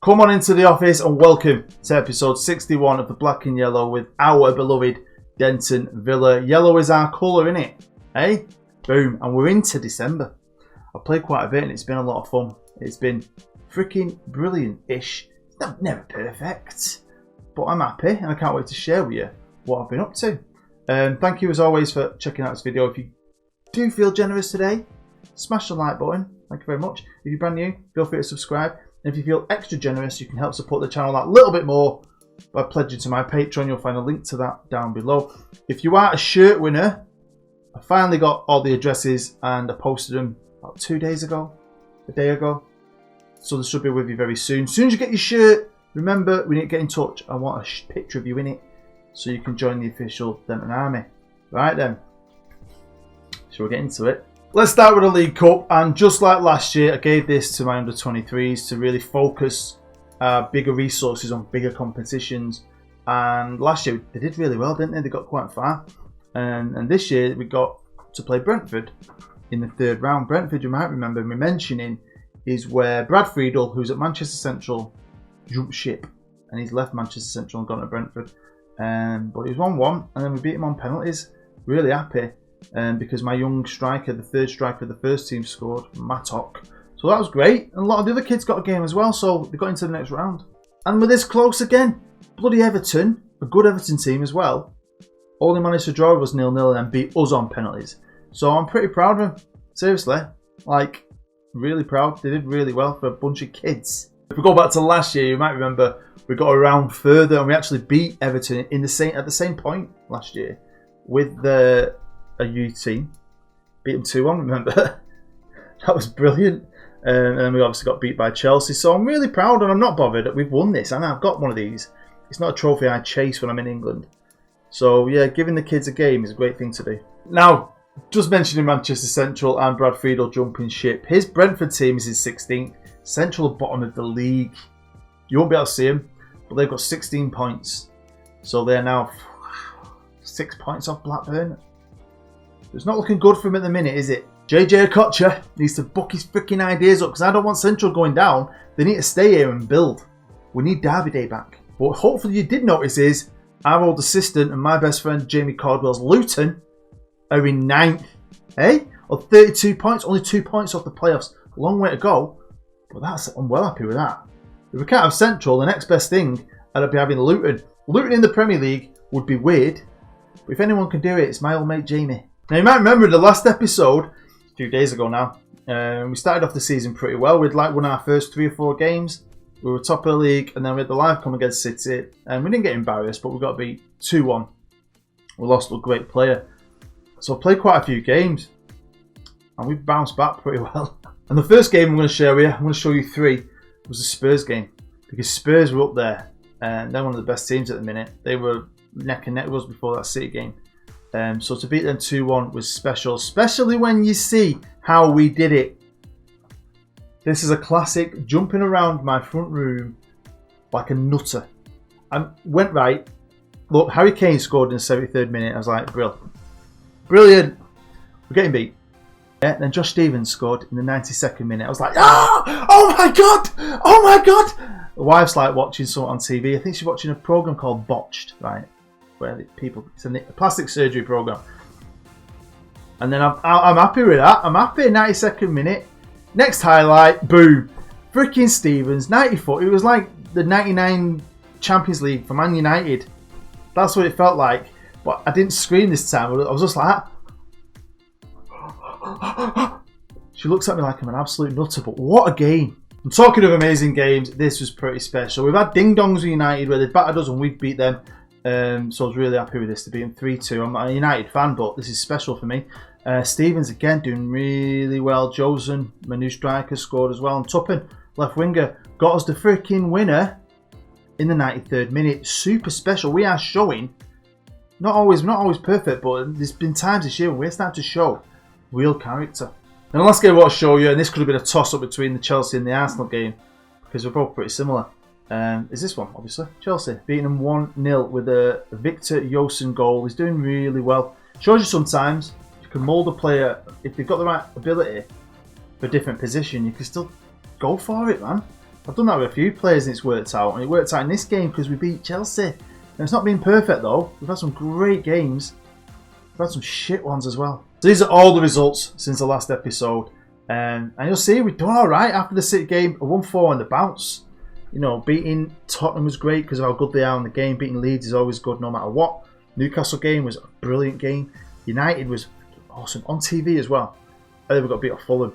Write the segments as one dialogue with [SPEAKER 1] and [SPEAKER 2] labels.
[SPEAKER 1] Come on into the office and welcome to episode 61 of the Black and Yellow with our beloved Denton Villa. Yellow is our colour, innit? Hey? Boom. And we're into December. I've played quite a bit and it's been a lot of fun. It's been freaking brilliant-ish. Never perfect. But I'm happy and I can't wait to share with you what I've been up to. Thank you as always for checking out this video. If you do feel generous today, smash the like button. Thank you very much. If you're brand new, feel free to subscribe. And if you feel extra generous, you can help support the channel that little bit more by pledging to my Patreon. You'll find a link to that down below. If you are a shirt winner, I finally got all the addresses and I posted them about 2 days ago, a day ago. So they should be with you very soon. As soon as you get your shirt, remember, we need to get in touch. I want a picture of you in it so you can join the official Denton Army. Right then, shall we get into it? Let's start with the League Cup, and just like last year, I gave this to my under-23s to really focus bigger resources on bigger competitions. And last year they did really well, didn't they? They got quite far. And this year we got to play Brentford in the third round. Brentford, you might remember me mentioning, is where Brad Friedel, who's at Manchester Central, jumped ship, and he's left Manchester Central and gone to Brentford. But it was 1-1, and then we beat him on penalties. Really happy. Because my young striker, the third striker of the first team, scored, Mattock. So that was great. And a lot of the other kids got a game as well, so they got into the next round. And we're this close again. Bloody Everton, a good Everton team as well, only managed to draw us 0-0 and then beat us on penalties. So I'm pretty proud of them. Seriously. Like, really proud. They did really well for a bunch of kids. If we go back to last year, you might remember we got a round further and we actually beat Everton at the same point last year with a youth team. Beat them 2-1, remember? That was brilliant. And then we obviously got beat by Chelsea. So I'm really proud and I'm not bothered that we've won this. And I've got one of these. It's not a trophy I chase when I'm in England. So yeah, giving the kids a game is a great thing to do. Now, just mentioning Manchester Central and Brad Friedel jumping ship. His Brentford team is his 16th. Central at bottom of the league. You won't be able to see them, but they've got 16 points. So they're now 6 points off Blackburn. It's not looking good for him at the minute, is it? JJ Okocha needs to book his freaking ideas up because I don't want Central going down. They need to stay here and build. We need Derby Day back. What hopefully you did notice is our old assistant and my best friend Jamie Caldwell's Luton are in 9th. Hey? On 32 points, only 2 points off the playoffs. A long way to go, but I'm well happy with that. If we can't have Central, the next best thing I'd be having Luton. Luton in the Premier League would be weird, but if anyone can do it, it's my old mate Jamie. Now you might remember in the last episode, a few days ago now, we started off the season pretty well. We'd like won our first 3 or 4 games. We were top of the league, and then we had the live come against City, and we didn't get embarrassed, but we got beat 2-1. We lost a great player. So I played quite a few games, and we bounced back pretty well. And the first game I'm going to share with you, I'm going to show you 3, was the Spurs game. Because Spurs were up there, and they're one of the best teams at the minute. They were neck and neck with us before that City game. So to beat them 2-1 was special, especially when you see how we did it. This is a classic, jumping around my front room like a nutter. I went right. Look, Harry Kane scored in the 73rd minute. I was like, brilliant. We're getting beat. Yeah, and then Josh Stevens scored in the 92nd minute. I was like, oh my god. The wife's like watching something on TV. I think she's watching a program called Botched, right? Where it's a plastic surgery program, and then I'm happy with that. I'm happy. 92nd minute, next highlight, boom, freaking Stevens, 94. It was like the 99 Champions League for Man United. That's what it felt like. But I didn't scream this time. I was just like, she looks at me like I'm an absolute nutter. But what a game! I'm talking of amazing games. This was pretty special. We've had ding dongs with United where they battered us and we beat them. So I was really happy with this to beat him 3-2. I'm not a United fan, but this is special for me. Stevens again doing really well. Josen, my new striker, scored as well. And Tuppen, left winger, got us the freaking winner in the 93rd minute. Super special. We are showing, not always perfect, but there's been times this year when we're starting to show real character. And the last game I want to show you, and this could have been a toss-up between the Chelsea and the Arsenal game, because they're both pretty similar. Is this one, obviously. Chelsea beating them 1-0 with a Victor Yosin goal. He's doing really well. Shows you sometimes you can mould a player, if they've got the right ability for a different position, you can still go for it, man. I've done that with a few players and it's worked out. And it worked out in this game because we beat Chelsea. And it's not been perfect though. We've had some great games. We've had some shit ones as well. So these are all the results since the last episode. And you'll see we've done alright after the City game. A 1-4 on the bounce. You know, beating Tottenham was great because of how good they are in the game. Beating Leeds is always good no matter what. Newcastle game was a brilliant game. United was awesome on TV as well. And then we got beat off Fulham.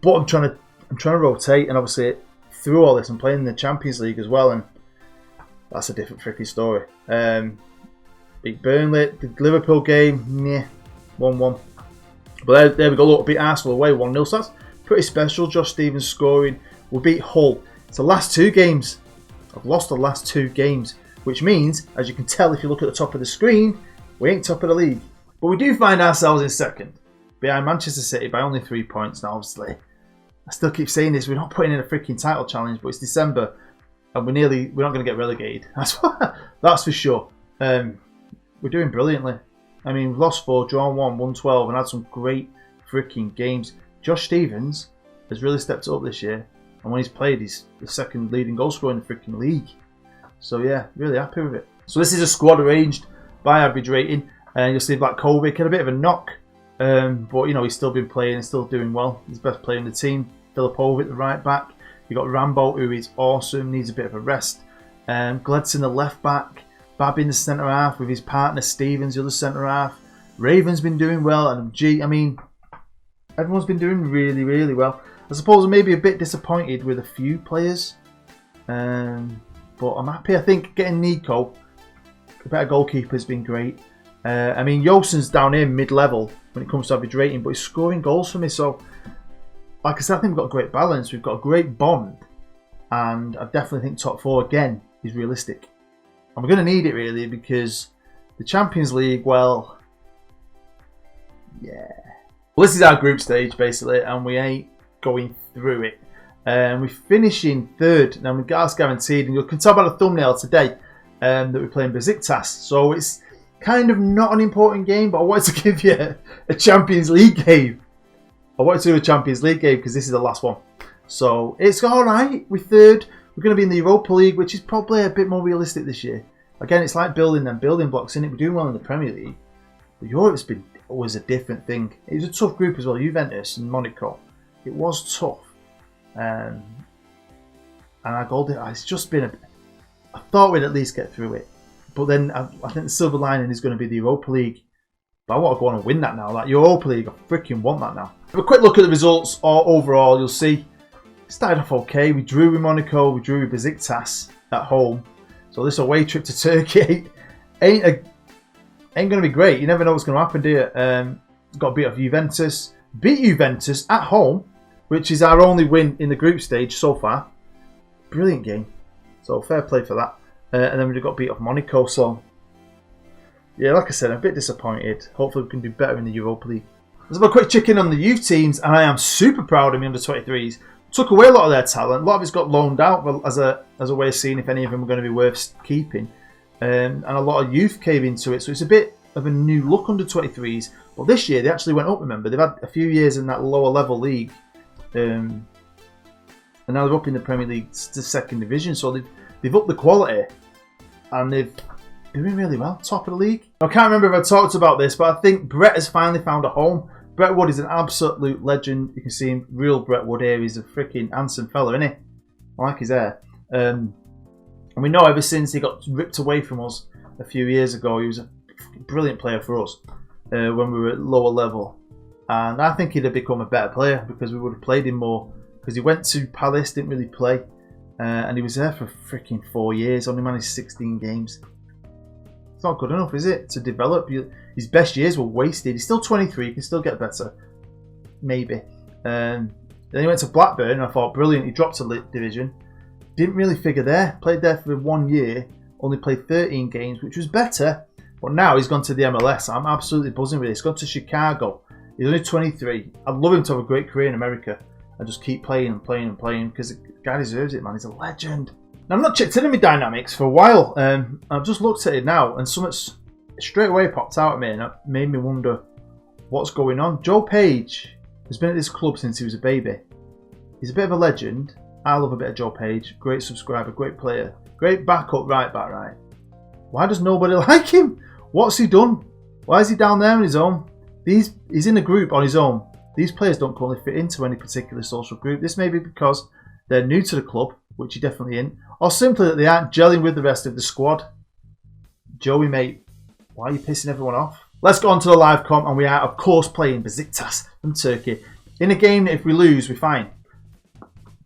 [SPEAKER 1] But I'm trying to rotate, and obviously through all this I'm playing in the Champions League as well, and that's a different freaking story. Beat Burnley, the Liverpool game, yeah, 1-1. But there we go, look, beat Arsenal away 1-0, so that's pretty special. Josh Stevens scoring. We beat Hull. It's the last 2 games. I've lost the last 2 games, which means, as you can tell if you look at the top of the screen, we ain't top of the league. But we do find ourselves in second, behind Manchester City by only 3 points. Now, obviously, I still keep saying this, we're not putting in a freaking title challenge, but it's December, and we're not going to get relegated. That's for sure. We're doing brilliantly. I mean, we've lost 4, drawn 1, won 12, and had some great freaking games. Josh Stevens has really stepped up this year, and when he's played, he's the second leading goal scorer in the freaking league. So yeah, really happy with it. So this is a squad arranged by average rating, and you'll see Black Kovic had a bit of a knock, but you know he's still been playing and still doing well. He's the best player in the team. Filipovic, the right back. You got Rambo, who is awesome, needs a bit of a rest. Gledson, the left back. Babin, the centre half, with his partner Stevens, the other centre half. Raven's been doing well, and I mean, everyone's been doing really, really well. I suppose I'm maybe a bit disappointed with a few players, but I'm happy. I think getting Nico, a better goalkeeper, has been great. I mean, Yosen's down here mid-level when it comes to average rating, but he's scoring goals for me. So, like I said, I think we've got a great balance. We've got a great bond, and I definitely think top 4 again is realistic. And we're going to need it really because the Champions League, well, yeah. Well, this is our group stage basically, and we ain't going through it. We're finishing 3rd. Now, we've got us guaranteed, and you can tell by the thumbnail today that we're playing Visitas. So it's kind of not an important game, but I wanted to give you a Champions League game. I wanted to do a Champions League game because this is the last one. So it's alright. We're 3rd. We're going to be in the Europa League, which is probably a bit more realistic this year. Again, it's like building them building blocks in it. We're doing well in the Premier League. But Europe's been always a different thing. It was a tough group as well. Juventus and Monaco. It was tough. And I called it. It's just been I thought we'd at least get through it. But then I think the silver lining is going to be the Europa League. But I want to go on and win that now. That Europa League, I freaking want that now. Have a quick look at the results. Overall, you'll see. Started off okay. We drew with Monaco. We drew with Visitas at home. So this away trip to Turkey ain't going to be great. You never know what's going to happen, do you? Got beat off Juventus. Beat Juventus at home, which is our only win in the group stage so far. Brilliant game. So fair play for that. And then we got beat off Monaco. So yeah, like I said, I'm a bit disappointed. Hopefully we can do better in the Europa League. Let's have a quick check in on the youth teams, and I am super proud of me under 23s. Took away a lot of their talent. A lot of it's got loaned out as a way of seeing if any of them are going to be worth keeping. And a lot of youth came into it. So it's a bit of a new look under 23s. But this year they actually went up, remember. They've had a few years in that lower level league. And now they're up in the Premier League to 2nd division. So they've upped the quality. And they're doing really well. Top of the league. I can't remember if I talked about this, but I think Brett has finally found a home. Brett Wood is an absolute legend. You can see him, real Brett Wood here. He's a freaking handsome fella, isn't he? I like his hair. And we know ever since he got ripped away from us a few years ago, he was a brilliant player for us when we were at lower level. And I think he'd have become a better player because we would have played him more. Because he went to Palace, didn't really play. And he was there for freaking 4 years, only managed 16 games. It's not good enough, is it? To develop. His best years were wasted. He's still 23, he can still get better. Maybe. Then he went to Blackburn, and I thought, brilliant. He dropped to division. Didn't really figure there. Played there for 1 year. Only played 13 games, which was better. But now he's gone to the MLS. I'm absolutely buzzing with it. He's gone to Chicago. He's only 23. I'd love him to have a great career in America. And just keep playing and playing and playing. Because the guy deserves it, man. He's a legend. Now, I've not checked in on my dynamics for a while. I've just looked at it now. And something's straight away popped out at me. And it made me wonder what's going on. Joe Page has been at this club since he was a baby. He's a bit of a legend. I love a bit of Joe Page. Great subscriber, great player. Great backup right back, right? Why does nobody like him? What's he done? Why is he down there on his own? He's in a group on his own. These players don't currently fit into any particular social group. This may be because they're new to the club, which he definitely ain't, or simply that they aren't gelling with the rest of the squad. Joey, mate, why are you pissing everyone off? Let's go on to the live comp, and we are, of course, playing Visitas from Turkey. In a game that if we lose, we're fine.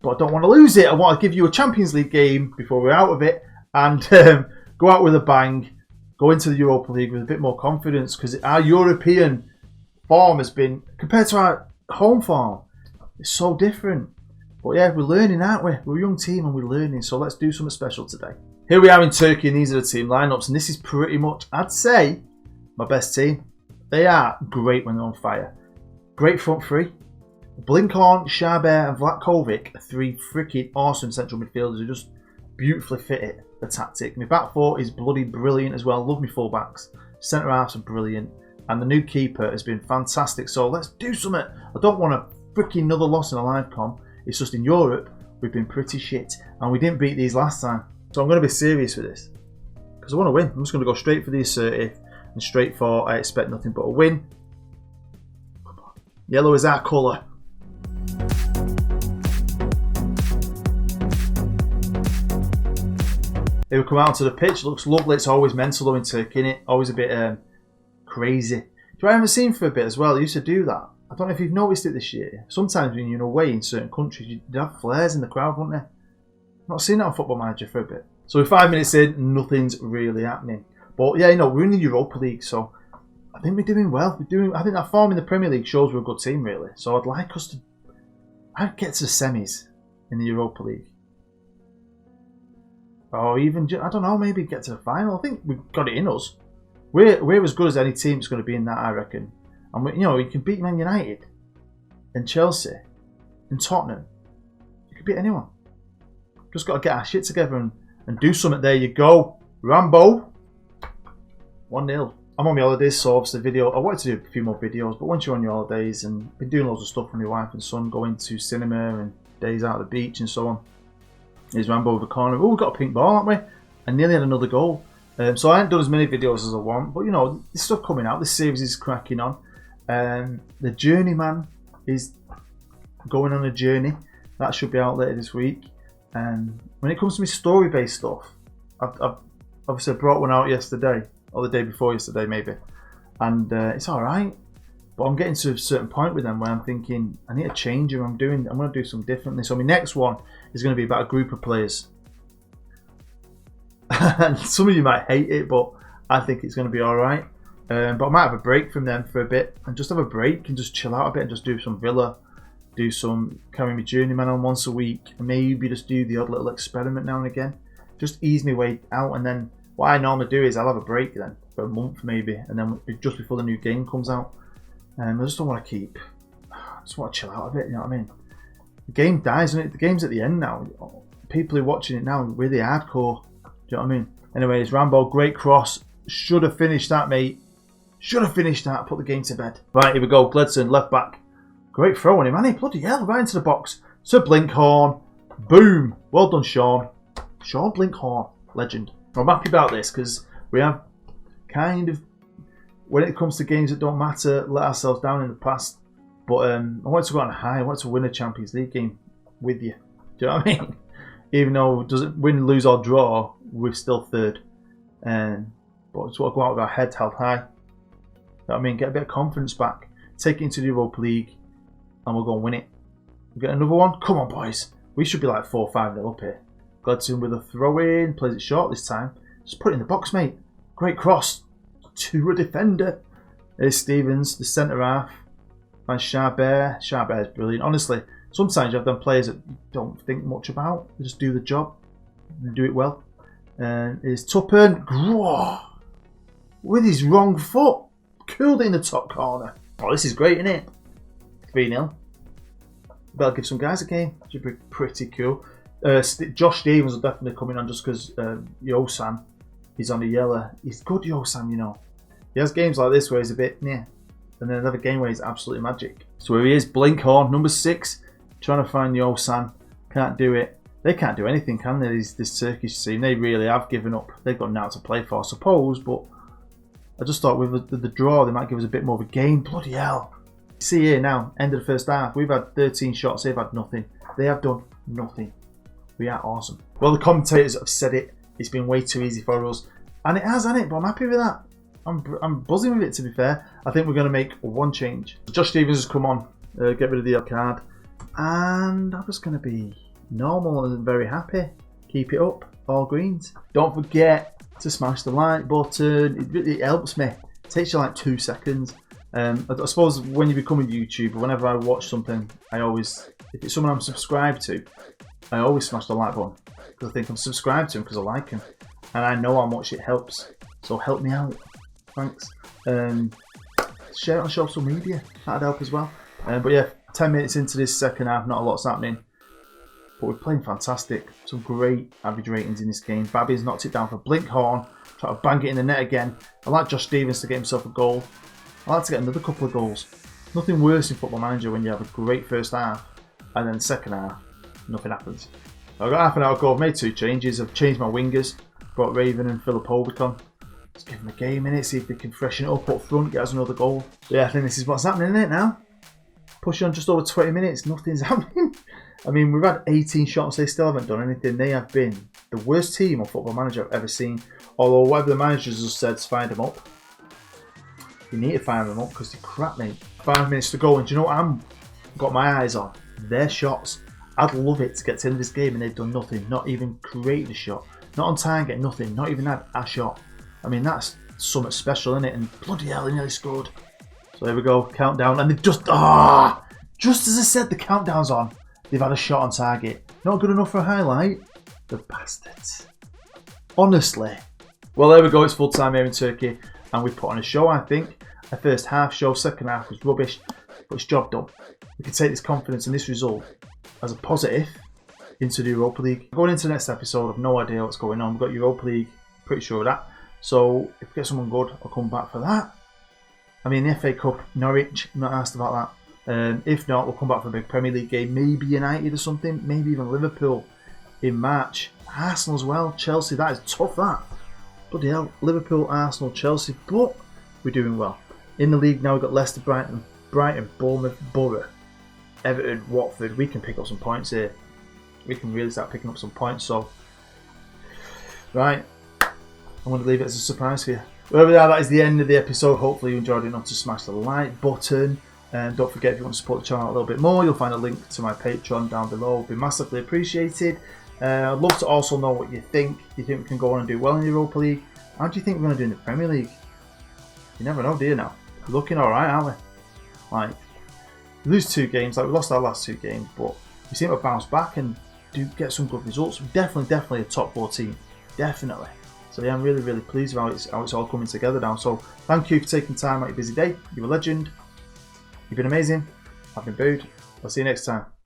[SPEAKER 1] But I don't want to lose it. I want to give you a Champions League game before we're out of it, and go out with a bang, go into the Europa League with a bit more confidence, because our European form has been, compared to our home form, it's so different. But yeah, we're learning, aren't we? We're a young team and we're learning, so let's do something special today. Here we are in Turkey, and these are the team lineups, and this is pretty much, I'd say, my best team. They are great when they're on fire. Great front three. Blinkhorn, Schaber and Vlakovic are three freaking awesome central midfielders who just beautifully fit it, the tactic. My back four is bloody brilliant as well. Love me fullbacks. Centre halves are brilliant. And the new keeper has been fantastic. So let's do something. I don't want a freaking another loss in a live comp. It's just in Europe, we've been pretty shit. And we didn't beat these last time. So I'm going to be serious with this. Because I want to win. I'm just going to go straight for the assertive. And straight for, I expect nothing but a win. Come on. Yellow is our colour. Here we come out onto the pitch. Looks lovely. It's always mental though in Turkey, innit? Always a bit crazy. I haven't seen for a bit as well. They used to do that. I don't know if you've noticed it this year. Sometimes when you're away in certain countries, you'd have flares in the crowd, wouldn't they? Not seen that on Football Manager for a bit. So we're 5 minutes in, nothing's really happening. But yeah, we're in the Europa League, so I think we're doing well. I think our form in the Premier League shows we're a good team, really. So I'd like us to get to the semis in the Europa League. Or even, I don't know, maybe get to the final. I think we've got it in us. We're as good as any team that's going to be in that, I reckon. And we can beat Man United and Chelsea and Tottenham. You can beat anyone. Just got to get our shit together and do something. There you go. Rambo. 1-0. I'm on my holidays, so obviously I wanted to do a few more videos, but once you're on your holidays and been doing loads of stuff with my wife and son, going to cinema and days out at the beach and so on. Here's Rambo over the corner. Oh, we've got a pink ball, haven't we? And nearly had another goal. So I haven't done as many videos as I want, but this stuff coming out. This series is cracking on. The Journeyman is going on a journey. That should be out later this week. When it comes to my story-based stuff, I've obviously brought one out yesterday, or the day before yesterday maybe, and it's alright. But I'm getting to a certain point with them where I'm thinking, I need to change them. I'm going to do something differently. So my next one is going to be about a group of players. And some of you might hate it, but I think it's going to be alright. But I might have a break from them for a bit and just have a break and just chill out a bit and just do some Villa, do some carry my journeyman on once a week, and maybe just do the odd little experiment now and again. Just ease my way out, and then what I normally do is I'll have a break then for a month maybe, and then just before the new game comes out. I just don't want to I just want to chill out a bit, you know what I mean? The game dies, and the game's at the end now. People who are watching it now, we're the hardcore. Do you know what I mean? Anyways, Rambo, great cross. Should have finished that, mate. Should have finished that. Put the game to bed. Right, here we go. Gledson, left back. Great throw on him, man. Bloody hell, right into the box. Sir Blinkhorn. Boom. Well done, Sean. Sean Blinkhorn. Legend. I'm happy about this because we have kind of, when it comes to games that don't matter, let ourselves down in the past. But I wanted to go on a high. I wanted to win a Champions League game with you. Do you know what I mean? Even though it doesn't win, lose or draw, we're still third. But I just want to go out with our head held high. You know what I mean? Get a bit of confidence back. Take it into the Europa League and we'll go and win it. We'll get another one. Come on, boys. We should be like 4-5-0 up here. Gledson with a throw in. Plays it short this time. Just put it in the box, mate. Great cross. To a defender. There's Stevens, the centre half. And Schaber. Schaber is brilliant. Honestly, sometimes you have them players that you don't think much about. They just do the job. And do it well. And it's Tuppen. With his wrong foot. Cooled it in the top corner. Oh, this is great, isn't it? 3-0. Better give some guys a game. Should be pretty cool. Josh Stevens will definitely come in on just because Yosan, he's on a yellow. He's good, Yosan, you know. He has games like this where he's a bit, and then another game where he's absolutely magic. So here he is, Blinkhorn, number 6, trying to find Yosan. can't do it. They can't do anything, can they? This Turkish team, they really have given up. They've got now to play for, I suppose, but I just thought with the draw, they might give us a bit more of a game. Bloody hell. See here now, end of the first half. We've had 13 shots, they've had nothing. They have done nothing. We are awesome. Well, the commentators have said it. It's been way too easy for us. And it has, hasn't it? But I'm happy with that. I'm buzzing with it, to be fair. I think we're going to make one change. Josh Stevens has come on. Get rid of the yellow card. And I'm just going to be normal and very happy. Keep it up. All greens. Don't forget to smash the like button. It helps me. It takes you like 2 seconds. I suppose when you become a YouTuber, whenever I watch something, I always, if it's someone I'm subscribed to, I always smash the like button. Because I think I'm subscribed to him because I like him. And I know how much it helps. So help me out. Thanks. Share it on social media. That'd help as well. But yeah, 10 minutes into this second half, not a lot's happening. But we're playing fantastic. Some great average ratings in this game. Babby's knocked it down for Blinkhorn. Try to bang it in the net again. I like Josh Stevens to get himself a goal. I like to get another couple of goals. Nothing worse in Football Manager when you have a great first half and then the second half, nothing happens. I've got half an hour ago, I've made 2 changes. I've changed my wingers. Brought Raven and Filipovic on. Let's give them a game in it, see if they can freshen it up front, get us another goal. Yeah, I think this is what's happening, isn't it now? Pushing on just over 20 minutes, nothing's happening. I mean, we've had 18 shots, they still haven't done anything. They have been the worst team on Football Manager I've ever seen. Although whatever the managers have said, find them up. You need to fire them up because they're crap, mate. 5 minutes to go, and do you know what I've got my eyes on? Their shots. I'd love it to get to the end of this game and they've done nothing. Not even created a shot. Not on target, nothing. Not even had a shot. I mean, that's something special, isn't it? And bloody hell, they nearly scored. So there we go, countdown. And they've just, just as I said, the countdown's on. They've had a shot on target. Not good enough for a highlight. The bastards. Honestly. Well, there we go. It's full time here in Turkey. And we've put on a show, I think. A first half show, second half was rubbish. But it's job done. We can take this confidence and this result as a positive into the Europa League. Going into the next episode, I've no idea what's going on. We've got Europa League, pretty sure of that. So if we get someone good, I'll come back for that. I mean, the FA Cup, Norwich, I'm not asked about that. If not, we'll come back for a big Premier League game. Maybe United or something. Maybe even Liverpool in March. Arsenal as well. Chelsea, that is tough, that. Bloody hell. Liverpool, Arsenal, Chelsea. But we're doing well. In the league now, we've got Leicester, Brighton, Bournemouth, Borough, Everton, Watford. We can pick up some points here. We can really start picking up some points. So, right. I'm going to leave it as a surprise for you. Wherever we are, that is the end of the episode. Hopefully you enjoyed it enough to smash the like button. And don't forget, if you want to support the channel a little bit more, you'll find a link to my Patreon down below. It would be massively appreciated. I'd love to also know what you think. Do you think we can go on and do well in the Europa League? How do you think we're going to do in the Premier League? You never know, do you now? We're looking alright, aren't we? Like, we lose 2 games, like we lost our last 2 games, but we seem to bounce back and do get some good results. We're definitely a top 4 team. Definitely. So yeah, I'm really, really pleased with how it's all coming together now. So thank you for taking time out of your busy day. You're a legend. You've been amazing. I've been Bood. I'll see you next time.